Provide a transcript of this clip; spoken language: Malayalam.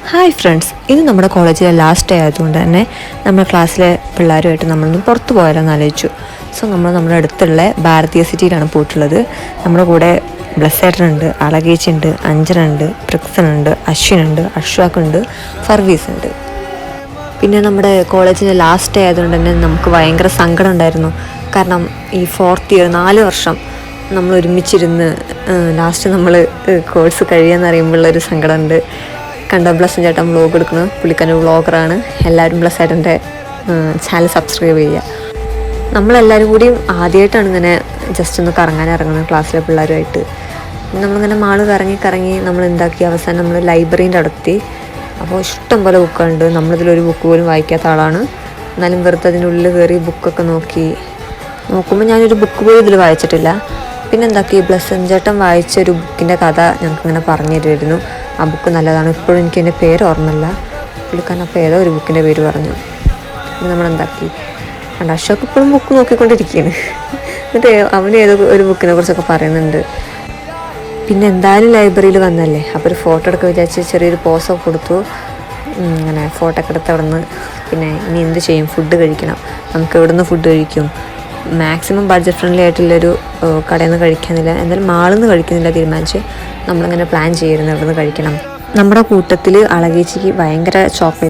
ഹായ് ഫ്രണ്ട്സ്, ഇത് നമ്മുടെ കോളേജിലെ ലാസ്റ്റ് ഡേ ആയതുകൊണ്ട് തന്നെ നമ്മുടെ ക്ലാസ്സിലെ പിള്ളേരുമായിട്ട് നമ്മളൊന്ന് പുറത്ത് പോയാലോന്ന് ആലോചിച്ചു. സോ നമ്മൾ നമ്മുടെ അടുത്തുള്ള ഭാരതീയ സിറ്റിയിലാണ് പോയിട്ടുള്ളത്. നമ്മുടെ കൂടെ ബ്ലസ്സേട്ടനുണ്ട്, അളകേച്ചുണ്ട്, അഞ്ജനുണ്ട്, പ്രിക്സനുണ്ട്, അശ്വിനുണ്ട്, അശ്വാക്കുണ്ട്, ഫർവീസ് ഉണ്ട്. പിന്നെ നമ്മുടെ കോളേജിൻ്റെ ലാസ്റ്റ് ഡേ ആയതുകൊണ്ട് തന്നെ നമുക്ക് ഭയങ്കര സങ്കടം ഉണ്ടായിരുന്നു. കാരണം ഈ 4th ഇയർ 4 വർഷം നമ്മൾ ഒരുമിച്ചിരുന്ന് ലാസ്റ്റ് നമ്മൾ കോഴ്സ് കഴിയാന്ന് അറിയുമ്പോഴുള്ളൊരു സങ്കടമുണ്ട്. കണ്ട ബ്ലസ്സൻ ചേട്ടൻ വ്ളോഗ് എടുക്കുന്നത്, പുള്ളിക്കാരൻ വ്ളോഗറാണ്. എല്ലാവരും ബ്ലസ് ചേട്ടൻ്റെ ചാനൽ സബ്സ്ക്രൈബ് ചെയ്യുക. നമ്മളെല്ലാവരും കൂടിയും ആദ്യമായിട്ടാണ് ഇങ്ങനെ ജസ്റ്റ് ഒന്ന് കറങ്ങാൻ ഇറങ്ങുന്നത് ക്ലാസ്സിലെ പിള്ളേരുമായിട്ട്. നമ്മളിങ്ങനെ മാള് കറങ്ങി നമ്മൾ എന്താക്കി അവസാനം നമ്മൾ ലൈബ്രറീൻ്റെ അടുത്തെത്തി. അപ്പോൾ ഇഷ്ടം പോലെ ബുക്കുണ്ട്. നമ്മളിതിലൊരു ബുക്ക് പോലും വായിക്കാത്ത ആളാണ്. എന്നാലും വെറുതെ അതിനുള്ളിൽ കയറി ബുക്കൊക്കെ നോക്കുമ്പോൾ ഞാനൊരു ബുക്ക് പോലും ഇതിൽ വായിച്ചിട്ടില്ല. പിന്നെ എന്താക്കി, ബ്ലസ്സൻ ചേട്ടൻ വായിച്ചൊരു ബുക്കിൻ്റെ കഥ ഞങ്ങൾക്കിങ്ങനെ പറഞ്ഞു തരുമായിരുന്നു. ആ ബുക്ക് നല്ലതാണ്. ഇപ്പോഴും എനിക്ക് എൻ്റെ പേര് ഓർമ്മയില്ല. പുള്ളിക്കാരൻ അപ്പോൾ ഏതോ ഒരു ബുക്കിൻ്റെ പേര് പറഞ്ഞു. പിന്നെ നമ്മളെന്താക്കി, കണ്ട അശോക് ഇപ്പോഴും ബുക്ക് നോക്കിക്കൊണ്ടിരിക്കുകയാണ്. എന്നിട്ട് അവന് ഏതോ ഒരു ബുക്കിനെ കുറിച്ചൊക്കെ പറയുന്നുണ്ട്. പിന്നെ എന്തായാലും ലൈബ്രറിയിൽ വന്നല്ലേ, അപ്പോൾ ഒരു ഫോട്ടോ എടുക്കാൻ വിചാരിച്ച് ചെറിയൊരു പോസൊക്കെ കൊടുത്തു. അങ്ങനെ ഫോട്ടോ ഒക്കെ എടുത്ത് അവിടെ നിന്ന് പിന്നെ ഇനി എന്ത് ചെയ്യും, ഫുഡ് കഴിക്കണം. നമുക്ക് എവിടെ നിന്ന് ഫുഡ് കഴിക്കും? മാക്സിമം ബഡ്ജറ്റ് ഫ്രണ്ട്ലി ആയിട്ടുള്ളൊരു കടയിൽ നിന്ന് കഴിക്കുന്നില്ല, എന്തായാലും മാളിൽ നിന്ന് കഴിക്കുന്നില്ല തീരുമാനിച്ച് നമ്മളിങ്ങനെ പ്ലാൻ ചെയ്യുന്നു എവിടെ നിന്ന് കഴിക്കണം. നമ്മുടെ കൂട്ടത്തിൽ അളകേച്ചിക്ക് ഭയങ്കര ചോക്ലേറ്റ്